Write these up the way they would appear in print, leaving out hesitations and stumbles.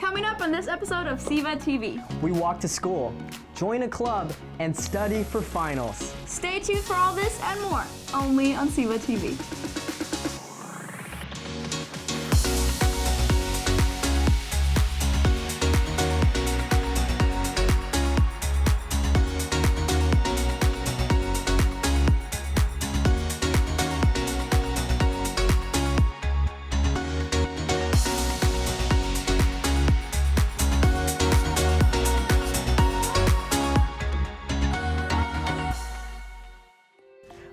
Coming up on this episode of SEVA TV. We walk to school, join a club, and study for finals. Stay tuned for all this and more, only on SEVA TV.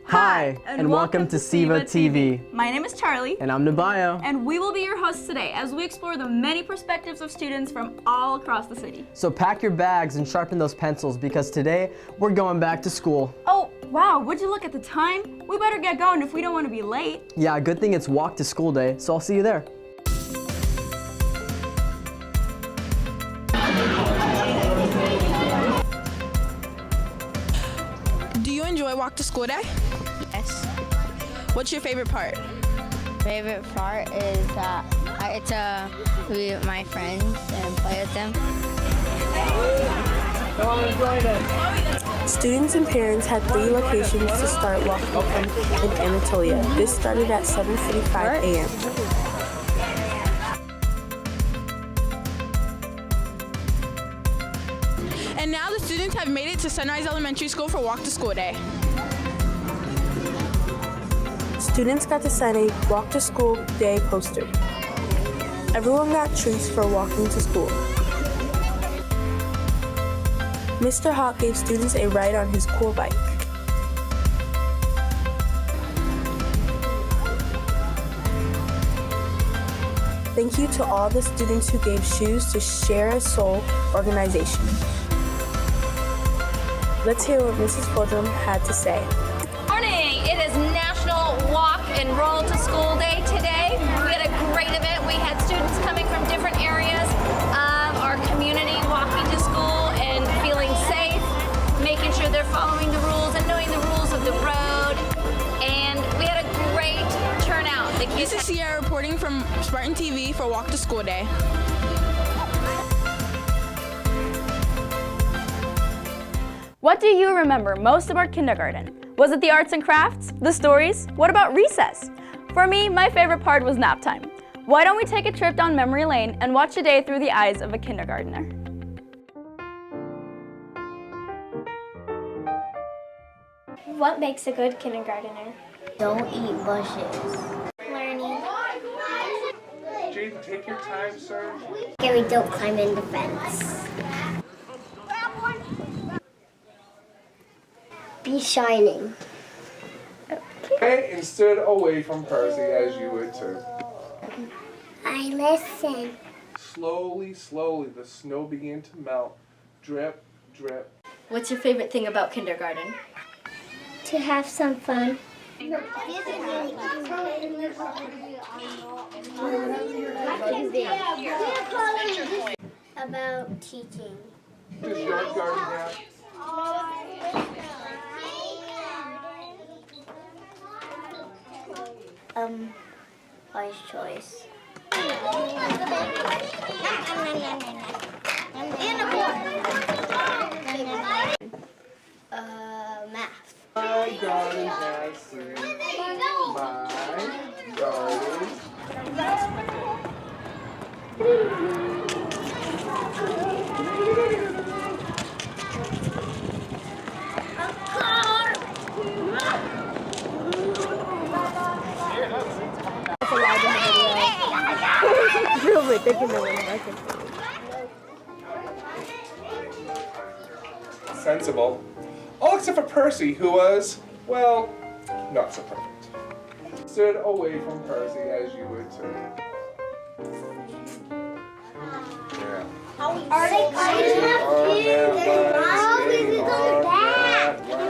Hi, and welcome to SEVA TV. My name is Charlie. And I'm Nabayo. And we will be your hosts today as we explore the many perspectives of students from all across the city. So pack your bags and sharpen those pencils because today we're going back to school. Oh, wow, would you look at the time? We better get going if we don't want to be late. Yeah, good thing it's walk to school day, so I'll see you there. Do you enjoy walk to school day? Yes. What's your favorite part? Favorite part is that I get to be with my friends and play with them. Come on and join us. Students and parents had 3 locations to start walking in Anatolia. This started at 7:45 a.m. And now the students have made it to Sunrise Elementary School for walk to school day. Students got to sign a Walk to School Day poster. Everyone got treats for walking to school. Mr. Hawk gave students a ride on his cool bike. Thank you to all the students who gave shoes to Share a Soul organization. Let's hear what Mrs. Foldrum had to say. Morning! It is National Walk and Roll to School Day today. We had a great event. We had students coming from different areas of our community walking to school and feeling safe, making sure they're following the rules and knowing the rules of the road. And we had a great turnout. The kids This is Sierra reporting from Spartan TV for walk to school day. What do you remember most about kindergarten? Was it the arts and crafts? The stories? What about recess? For me, my favorite part was nap time. Why don't we take a trip down memory lane and watch a day through the eyes of a kindergartner? What makes a good kindergartner? Don't eat bushes. Learning. Jaden, take your time, sir. Gary, don't climb in the fence. Be shining. Okay, and stood away from Percy as you would too. I listen. Slowly, slowly, the snow began to melt. Drip, drip. What's your favorite thing about kindergarten? To have some fun. About teaching. Does yard garden have? Wise choice. Math. My garden has seen. My garden. Really thinking they were like it. Sensible. All except for Percy, who was, well, not so perfect. Stood away from Percy as you would too. Yeah. Are they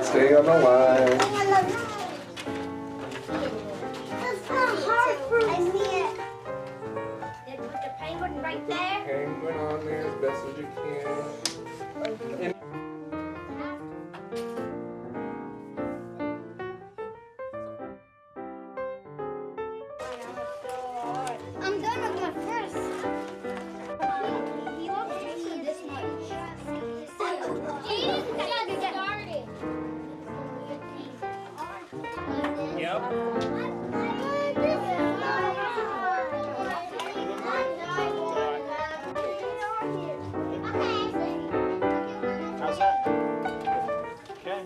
Stay on the line. That's not hard for me. I see it. They put the penguin right there. Penguin on there as best as you can. And I'm done with my first. How's that? Okay.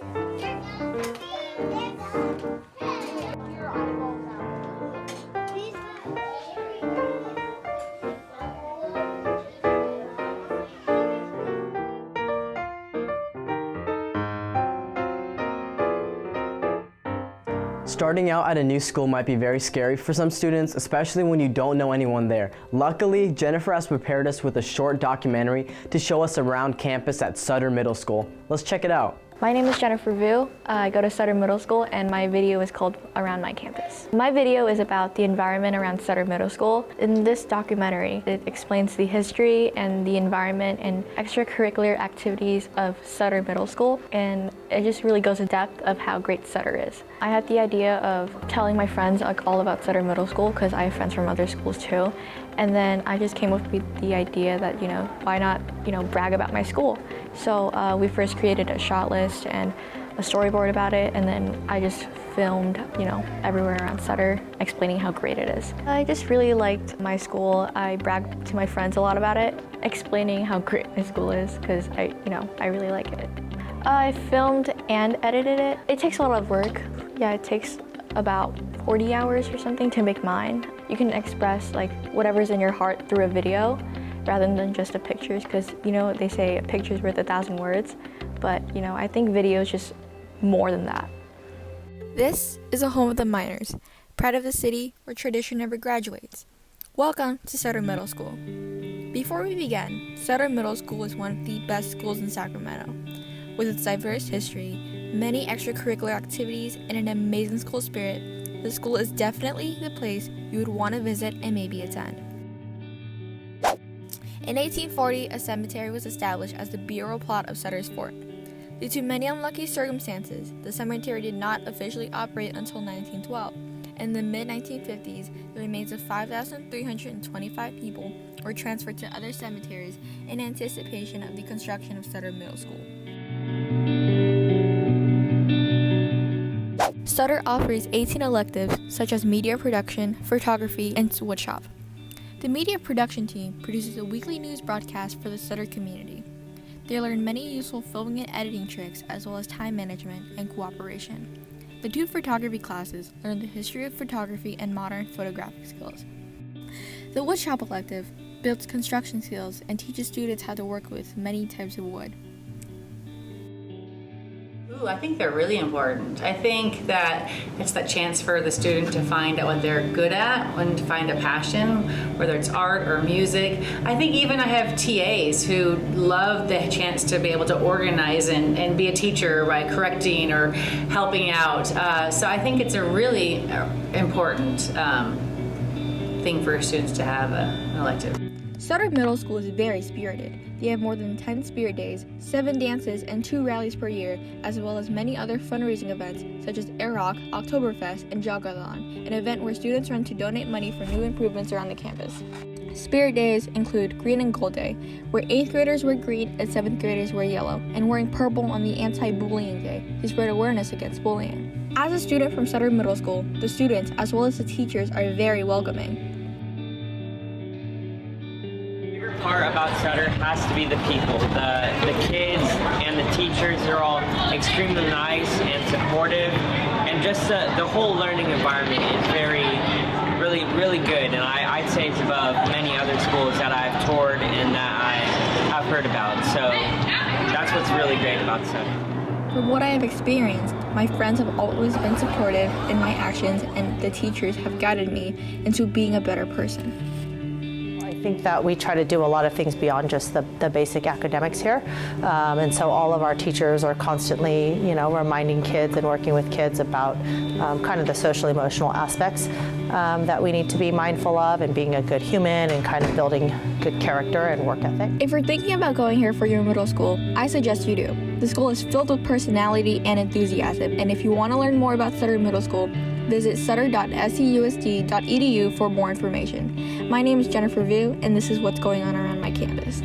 Starting out at a new school might be very scary for some students, especially when you don't know anyone there. Luckily, Jennifer has prepared us with a short documentary to show us around campus at Sutter Middle School. Let's check it out. My name is Jennifer Vu. I go to Sutter Middle School and my video is called Around My Campus. My video is about the environment around Sutter Middle School. In this documentary, it explains the history and the environment and extracurricular activities of Sutter Middle School, and it just really goes in depth of how great Sutter is. I had the idea of telling my friends all about Sutter Middle School because I have friends from other schools too. And then I just came up with the idea that, why not, brag about my school? So we first created a shot list and a storyboard about it, and then I just filmed, everywhere around Sutter, explaining how great it is. I just really liked my school. I bragged to my friends a lot about it, explaining how great my school is, because I really like it. I filmed and edited it. It takes a lot of work. Yeah, it takes about 40 hours or something to make mine. You can express whatever's in your heart through a video rather than just the pictures, because they say a picture's worth 1,000 words, but I think video is just more than that. This is a home of the miners, pride of the city where tradition never graduates. Welcome to Sutter Middle School. Before we begin, Sutter Middle School is one of the best schools in Sacramento. With its diverse history, many extracurricular activities, and an amazing school spirit, the school is definitely the place you would want to visit and maybe attend. In 1840, a cemetery was established as the burial plot of Sutter's fort. Due to many unlucky circumstances, the cemetery did not officially operate until 1912. In the mid-1950s, the remains of 5,325 people were transferred to other cemeteries in anticipation of the construction of Sutter Middle School. Sutter offers 18 electives such as media production, photography, and woodshop. The media production team produces a weekly news broadcast for the Sutter community. They learn many useful filming and editing tricks as well as time management and cooperation. The 2 photography classes learn the history of photography and modern photographic skills. The woodshop elective builds construction skills and teaches students how to work with many types of wood. Ooh, I think they're really important. I think that it's that chance for the student to find out what they're good at and to find a passion, whether it's art or music. I think even I have TAs who love the chance to be able to organize and be a teacher by correcting or helping out. So I think it's a really important thing for students to have an elective. Sutter Middle School is very spirited. They have more than 10 spirit days, 7 dances, and 2 rallies per year, as well as many other fundraising events such as Air Rock, Oktoberfest, and Jogathon, an event where students run to donate money for new improvements around the campus. Spirit days include Green and Gold Day, where 8th graders wear green and 7th graders wear yellow, and wearing purple on the Anti-Bullying Day to spread awareness against bullying. As a student from Sutter Middle School, the students, as well as the teachers, are very welcoming. Part about Sutter has to be the people. The kids and the teachers are all extremely nice and supportive, and just the whole learning environment is really good, and I'd say it's above many other schools that I've toured and that I have heard about, so that's what's really great about Sutter. From what I have experienced, my friends have always been supportive in my actions, and the teachers have guided me into being a better person. I think that we try to do a lot of things beyond just the basic academics here, and so all of our teachers are constantly, reminding kids and working with kids about kind of the social emotional aspects that we need to be mindful of, and being a good human and kind of building good character and work ethic. If you're thinking about going here for your middle school, I suggest you do. The school is filled with personality and enthusiasm, and if you want to learn more about Sutter Middle School, visit sutter.seusd.edu for more information. My name is Jennifer Vu, and this is what's going on around my campus.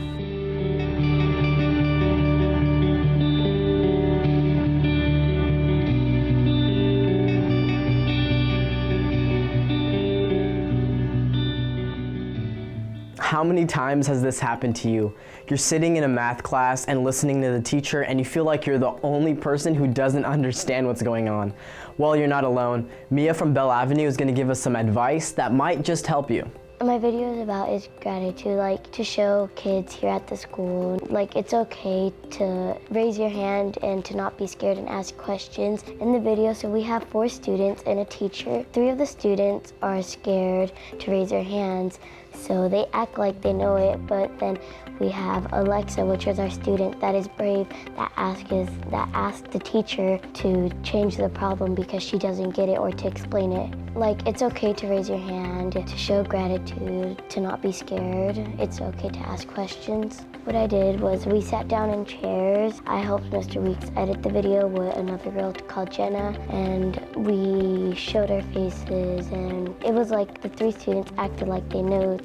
many times has this happened to you? You're sitting in a math class and listening to the teacher and you feel like you're the only person who doesn't understand what's going on. Well, you're not alone. Mia from Bell Avenue is going to give us some advice that might just help you. My video is about gratitude, like to show kids here at the school, like it's okay to raise your hand and to not be scared and ask questions. In the video, so we have 4 students and a teacher. 3 of the students are scared to raise their hands, so they act like they know it, but then we have Alexa, which is our student that is brave, that asks the teacher to change the problem because she doesn't get it or to explain it. Like, it's okay to raise your hand, to show gratitude, to not be scared. It's okay to ask questions. What I did was we sat down in chairs. I helped Mr. Weeks edit the video with another girl called Jenna, and we showed our faces, and it was like the 3 students acted like they knew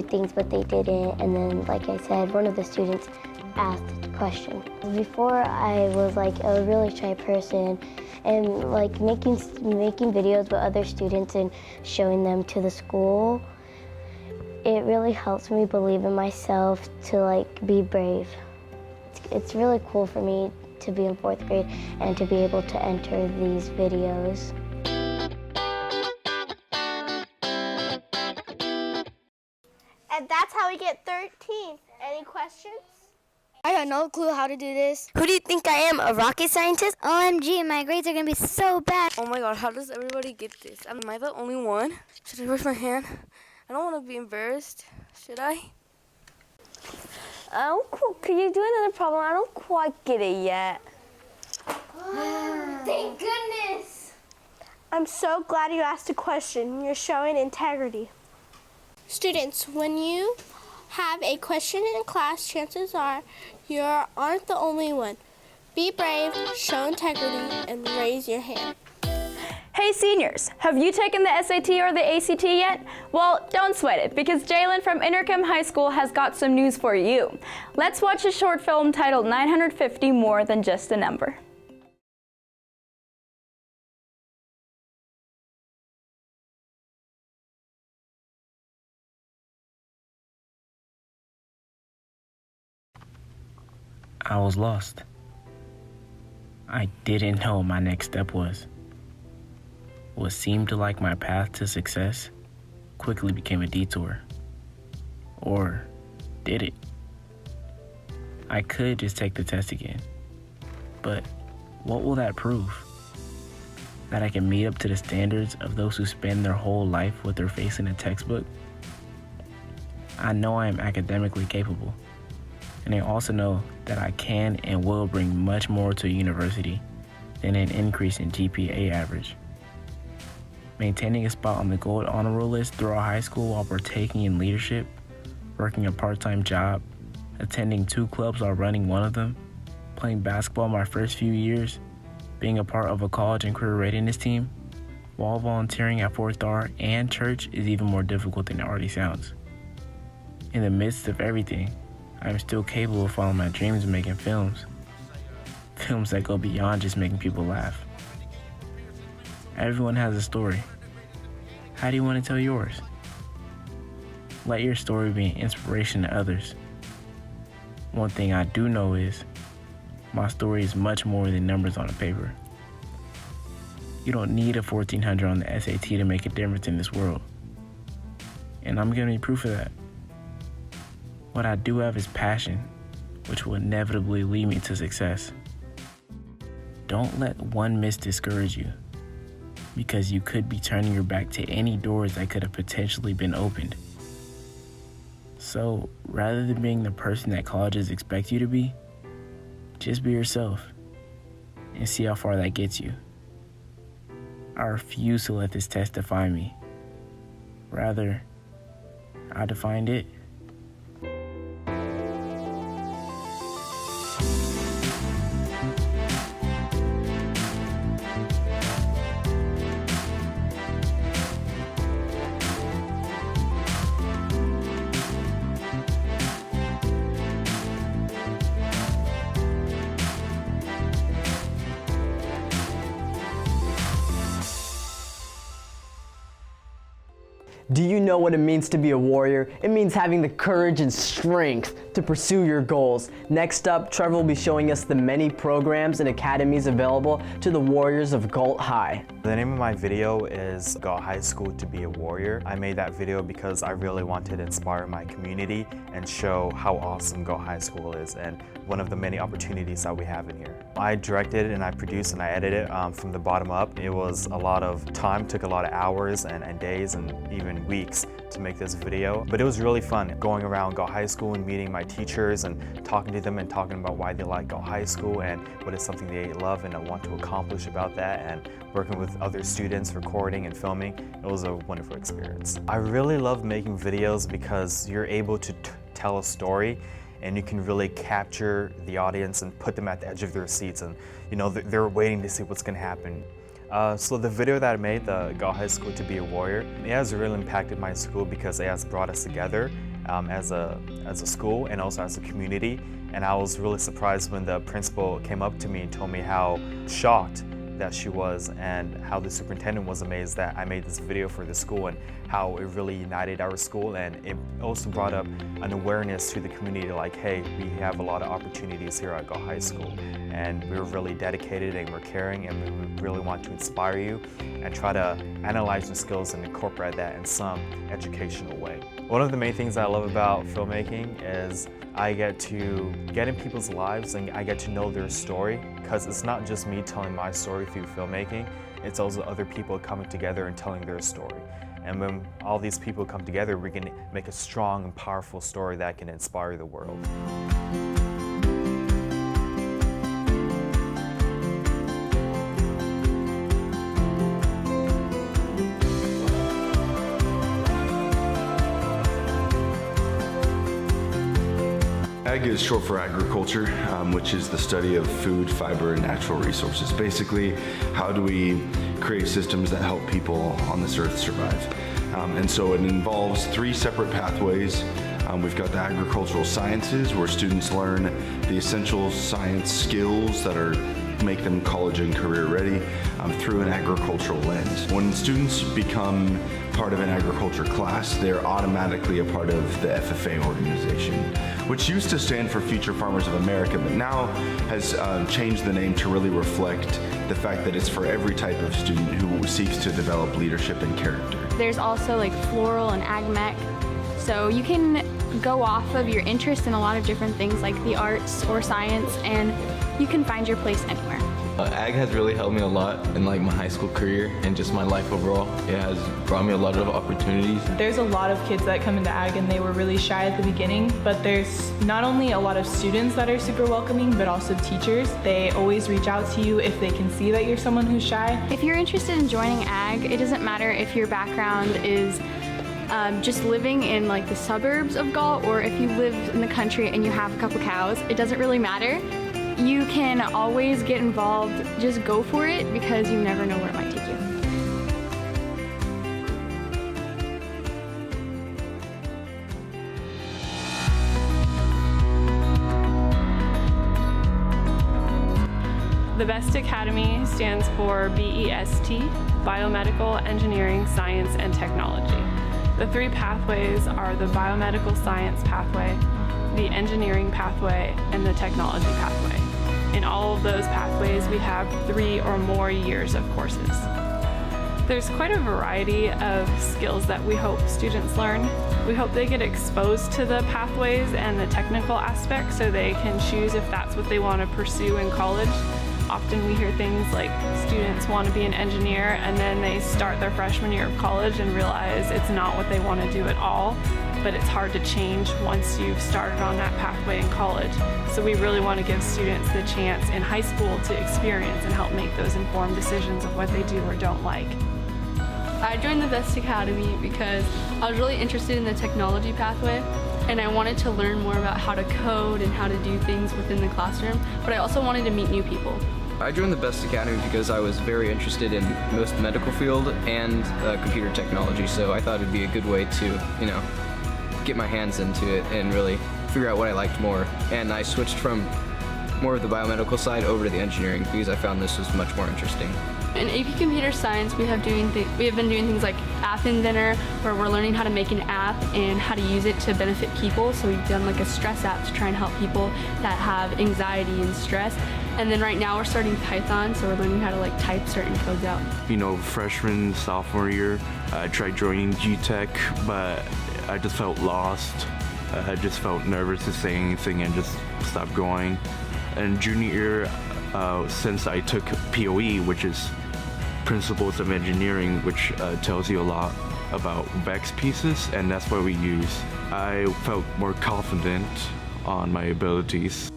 things, but they didn't. And then, like I said, one of the students asked a question. Before, I was like a really shy person, and like making videos with other students and showing them to the school, it really helps me believe in myself to like be brave. It's really cool for me to be in 4th grade and to be able to enter these videos. And that's how we get 13. Any questions? I got no clue how to do this. Who do you think I am, a rocket scientist? OMG, my grades are gonna be so bad. Oh my god, how does everybody get this? Am I the only one? Should I raise my hand? I don't want to be embarrassed. Should I? Could you do another problem? I don't quite get it yet. Thank goodness! I'm so glad you asked a question. You're showing integrity. Students, when you have a question in class, chances are you aren't the only one. Be brave, show integrity, and raise your hand. Hey seniors, have you taken the SAT or the ACT yet? Well, don't sweat it, because Jalen from Inderkum High School has got some news for you. Let's watch a short film titled 950 More Than Just a Number. I was lost. I didn't know what my next step was. What seemed like my path to success quickly became a detour. Or did it? I could just take the test again. But what will that prove? That I can meet up to the standards of those who spend their whole life with their face in a textbook? I know I am academically capable. And I also know that I can and will bring much more to a university than an increase in GPA average. Maintaining a spot on the gold honor roll list throughout high school while partaking in leadership, working a part-time job, attending 2 clubs while running one of them, playing basketball my first few years, being a part of a college and career readiness team, while volunteering at 4th R and church is even more difficult than it already sounds. In the midst of everything, I am still capable of following my dreams and making films. Films that go beyond just making people laugh. Everyone has a story. How do you want to tell yours? Let your story be an inspiration to others. One thing I do know is, my story is much more than numbers on a paper. You don't need a 1400 on the SAT to make a difference in this world. And I'm giving you proof of that. What I do have is passion, which will inevitably lead me to success. Don't let one miss discourage you, because you could be turning your back to any doors that could have potentially been opened. So, rather than being the person that colleges expect you to be, just be yourself and see how far that gets you. I refuse to let this test define me. Rather, I defined it. Do you know what it means to be a warrior? It means having the courage and strength to pursue your goals. Next up, Trevor will be showing us the many programs and academies available to the warriors of Galt High. The name of my video is Galt High School to be a Warrior. I made that video because I really wanted to inspire my community and show how awesome Galt High School is and one of the many opportunities that we have in here. I directed and I produced and I edited it from the bottom up. It was a lot of time, took a lot of hours and days and even weeks to make this video, but it was really fun going around Galt High School and meeting my teachers and talking to them and talking about why they like Galt High School and what is something they love and want to accomplish about that, and working with other students, recording and filming. It was a wonderful experience. I really love making videos because you're able to tell a story and you can really capture the audience and put them at the edge of their seats, and they're waiting to see what's going to happen. So the video that I made, the Galt High School to be a Warrior, it has really impacted my school because it has brought us together as a school and also as a community. And I was really surprised when the principal came up to me and told me how shocked that she was and how the superintendent was amazed that I made this video for the school and how it really united our school, and it also brought up an awareness to the community like, hey, we have a lot of opportunities here at Galt High School and we're really dedicated and we're caring and we really want to inspire you and try to analyze your skills and incorporate that in some educational way. One of the main things I love about filmmaking is I get to get in people's lives and I get to know their story, because it's not just me telling my story through filmmaking, it's also other people coming together and telling their story. And when all these people come together, we can make a strong and powerful story that can inspire the world. Ag is short for agriculture, which is the study of food, fiber, and natural resources. Basically, how do we create systems that help people on this earth survive? And so it involves 3 separate pathways. We've got the agricultural sciences, where students learn the essential science skills that make them college and career ready through an agricultural lens. When students become part of an agriculture class, they're automatically a part of the FFA organization, which used to stand for Future Farmers of America, but now has changed the name to really reflect the fact that it's for every type of student who seeks to develop leadership and character. There's also like floral and ag mech, so you can go off of your interest in a lot of different things like the arts or science, and you can find your place anywhere. Ag has really helped me a lot in my high school career and just my life overall. It has brought me a lot of opportunities. There's a lot of kids that come into Ag and they were really shy at the beginning, but there's not only a lot of students that are super welcoming, but also teachers. They always reach out to you if they can see that you're someone who's shy. If you're interested in joining Ag, it doesn't matter if your background is just living in the suburbs of Galt, or if you live in the country and you have a couple cows. It doesn't really matter. You can always get involved. Just go for it, because you never know where it might take you. The BEST Academy stands for BEST, Biomedical Engineering, Science, and Technology. The 3 pathways are the biomedical science pathway, the engineering pathway, and the technology pathway. In all of those pathways, we have 3 or more years of courses. There's quite a variety of skills that we hope students learn. We hope they get exposed to the pathways and the technical aspects so they can choose if that's what they want to pursue in college. Often we hear things like students want to be an engineer and then they start their freshman year of college and realize it's not what they want to do at all. But it's hard to change once you've started on that pathway in college. So we really want to give students the chance in high school to experience and help make those informed decisions of what they do or don't like. I joined the BEST Academy because I was really interested in the technology pathway, and I wanted to learn more about how to code and how to do things within the classroom, but I also wanted to meet new people. I joined the BEST Academy because I was very interested in most medical field and computer technology, so I thought it'd be a good way to, get my hands into it and really figure out what I liked more. And I switched from more of the biomedical side over to the engineering because I found this was much more interesting. In AP Computer Science, we have been doing things like App in Dinner, where we're learning how to make an app and how to use it to benefit people. So we've done like a stress app to try and help people that have anxiety and stress. And then right now we're starting Python, so we're learning how to like type certain codes out. You know, freshman, sophomore year, I tried joining GTech, but I just felt lost. I just felt nervous to say anything and just stopped going. And junior year, since I took POE, which is Principles of Engineering, which tells you a lot about VEX pieces, and that's what we use. I felt more confident on my abilities.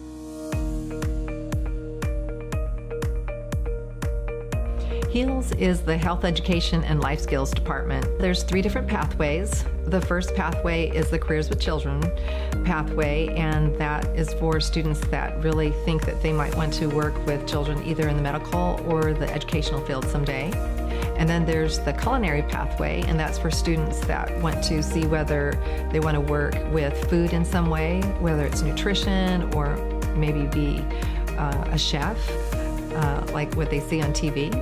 HEALS is the Health Education and Life Skills Department. There's 3 different pathways. The first pathway is the Careers with Children pathway, and that is for students that really think that they might want to work with children either in the medical or the educational field someday. And then there's the culinary pathway, and that's for students that want to see whether they want to work with food in some way, whether it's nutrition or maybe be a chef, like what they see on TV.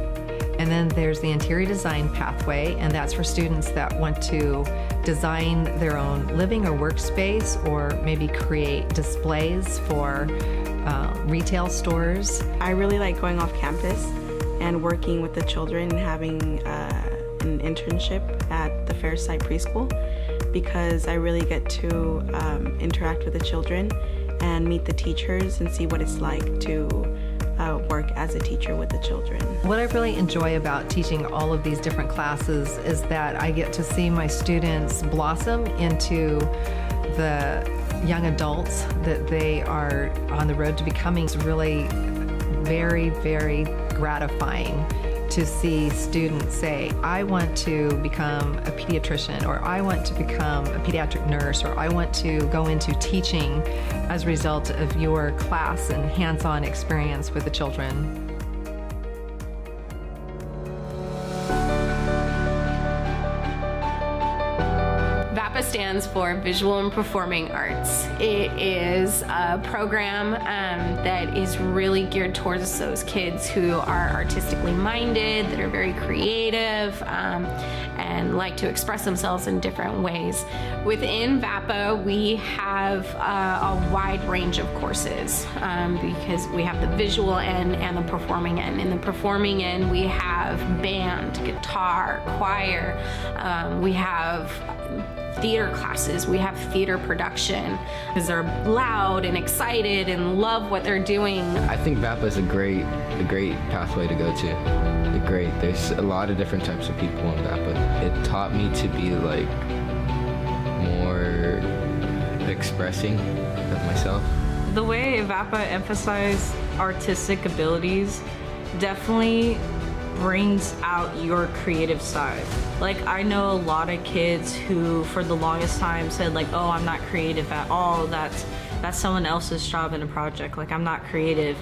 And then there's the interior design pathway, and that's for students that want to design their own living or workspace, or maybe create displays for retail stores. I really like going off campus and working with the children and having an internship at the Fairside Preschool, because I really get to interact with the children and meet the teachers and see what it's like to work as a teacher with the children. What I really enjoy about teaching all of these different classes is that I get to see my students blossom into the young adults that they are on the road to becoming. It's really very, very gratifying to see students say, I want to become a pediatrician, or I want to become a pediatric nurse, or I want to go into teaching as a result of your class and hands-on experience with the children. VAPA stands for Visual and Performing Arts. It is a program that is really geared towards those kids who are artistically minded, that are very creative, and like to express themselves in different ways. Within VAPA, we have a wide range of courses because we have the visual end and the performing end. In the performing end, we have band, guitar, choir, we have theater classes, we have theater production, because they're loud and excited and love what they're doing. I think VAPA is a great pathway to go to. There's a lot of different types of people in VAPA. It taught me to be like more expressing of myself. The way VAPA emphasizes artistic abilities definitely brings out your creative side. Like, I know a lot of kids who for the longest time said like, oh, I'm not creative at all, that's someone else's job in a project, like I'm not creative.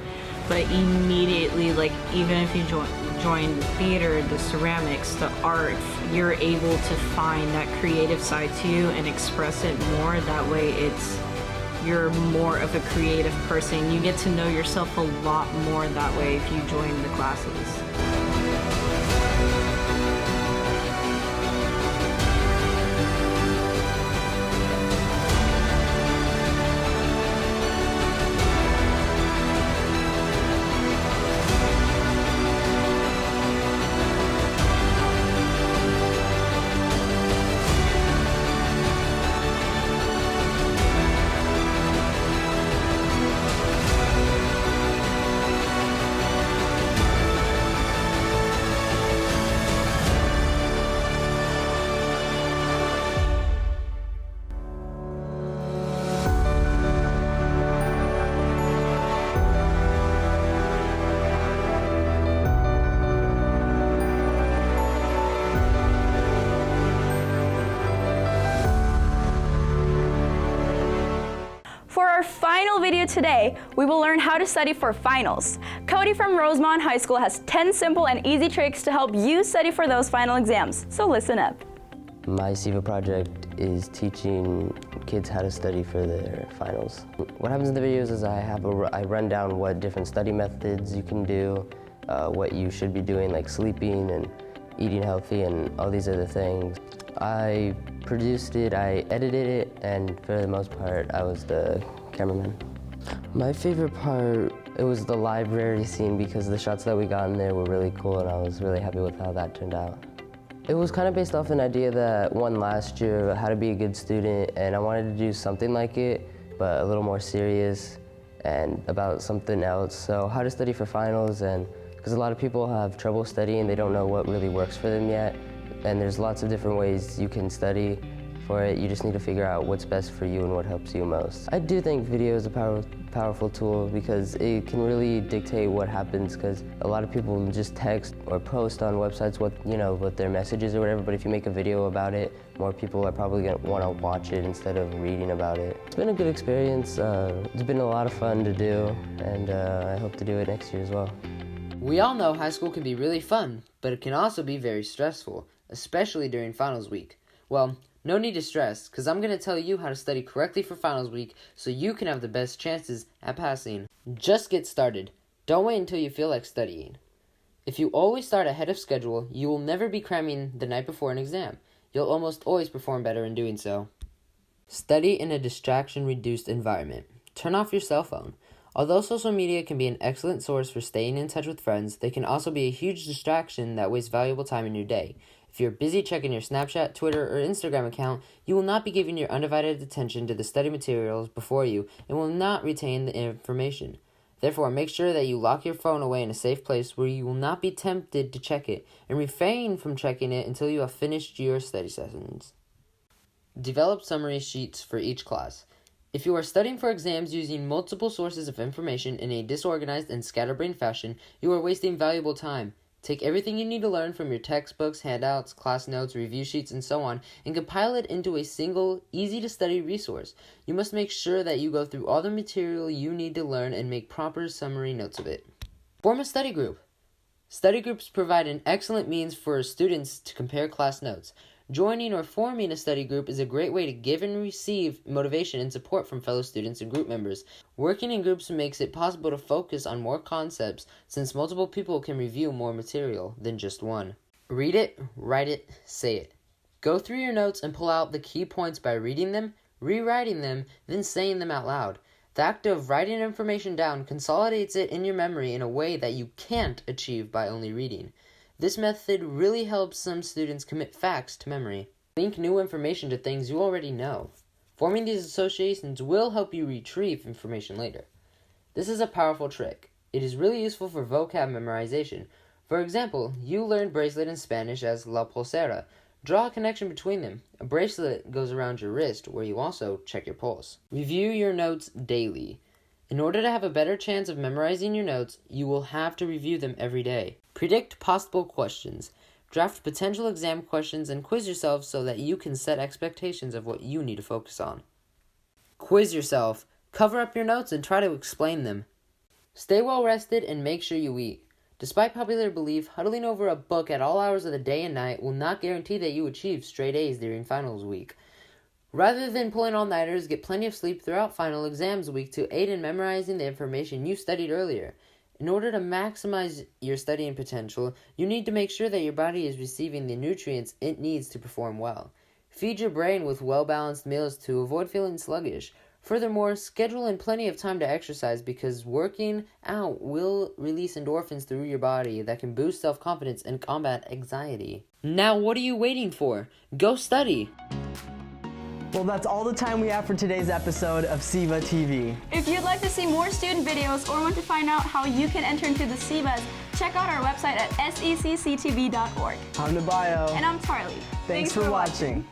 But immediately, like, even if you join the theater, the ceramics, the art, you're able to find that creative side to you and express it more. That way you're more of a creative person. You get to know yourself a lot more that way if you join the classes. For our final video today, we will learn how to study for finals. Cody from Rosemont High School has 10 simple and easy tricks to help you study for those final exams, so listen up. My SEVA project is teaching kids how to study for their finals. What happens in the videos is I run down what different study methods you can do, what you should be doing, like sleeping and eating healthy and all these other things. I produced it, I edited it, and for the most part, I was the cameraman. My favorite part, it was the library scene because the shots that we got in there were really cool and I was really happy with how that turned out. It was kind of based off an idea that won last year, how to be a good student, and I wanted to do something like it, but a little more serious and about something else. So how to study for finals, and because a lot of people have trouble studying, they don't know what really works for them yet, and there's lots of different ways you can study for it. You just need to figure out what's best for you and what helps you most. I do think video is a powerful tool because it can really dictate what happens, because a lot of people just text or post on websites what their message is or whatever, but if you make a video about it, more people are probably going to want to watch it instead of reading about it. It's been a good experience. It's been a lot of fun to do, and I hope to do it next year as well. We all know high school can be really fun, but it can also be very stressful, especially during finals week. Well, no need to stress, because I'm going to tell you how to study correctly for finals week so you can have the best chances at passing. Just get started. Don't wait until you feel like studying. If you always start ahead of schedule, you will never be cramming the night before an exam. You'll almost always perform better in doing so. Study in a distraction-reduced environment. Turn off your cell phone. Although social media can be an excellent source for staying in touch with friends, they can also be a huge distraction that wastes valuable time in your day. If you're busy checking your Snapchat, Twitter, or Instagram account, you will not be giving your undivided attention to the study materials before you and will not retain the information. Therefore, make sure that you lock your phone away in a safe place where you will not be tempted to check it, and refrain from checking it until you have finished your study sessions. Develop summary sheets for each class. If you are studying for exams using multiple sources of information in a disorganized and scatterbrained fashion, you are wasting valuable time. Take everything you need to learn from your textbooks, handouts, class notes, review sheets, and so on, and compile it into a single, easy-to-study resource. You must make sure that you go through all the material you need to learn and make proper summary notes of it. Form a study group. Study groups provide an excellent means for students to compare class notes. Joining or forming a study group is a great way to give and receive motivation and support from fellow students and group members. Working in groups makes it possible to focus on more concepts since multiple people can review more material than just one. Read it, write it, say it. Go through your notes and pull out the key points by reading them, rewriting them, then saying them out loud. The act of writing information down consolidates it in your memory in a way that you can't achieve by only reading. This method really helps some students commit facts to memory. Link new information to things you already know. Forming these associations will help you retrieve information later. This is a powerful trick. It is really useful for vocab memorization. For example, you learned bracelet in Spanish as la pulsera. Draw a connection between them. A bracelet goes around your wrist where you also check your pulse. Review your notes daily. In order to have a better chance of memorizing your notes, you will have to review them every day. Predict possible questions. Draft potential exam questions and quiz yourself so that you can set expectations of what you need to focus on. Quiz yourself. Cover up your notes and try to explain them. Stay well rested and make sure you eat. Despite popular belief, huddling over a book at all hours of the day and night will not guarantee that you achieve straight A's during finals week. Rather than pulling all-nighters, get plenty of sleep throughout final exams week to aid in memorizing the information you studied earlier. In order to maximize your studying potential, you need to make sure that your body is receiving the nutrients it needs to perform well. Feed your brain with well-balanced meals to avoid feeling sluggish. Furthermore, schedule in plenty of time to exercise because working out will release endorphins through your body that can boost self-confidence and combat anxiety. Now what are you waiting for? Go study! Well, that's all the time we have for today's episode of SEVA TV. If you'd like to see more student videos or want to find out how you can enter into the SEVAs, check out our website at secctv.org. I'm Nabayo. And I'm Charlie. Thanks for watching.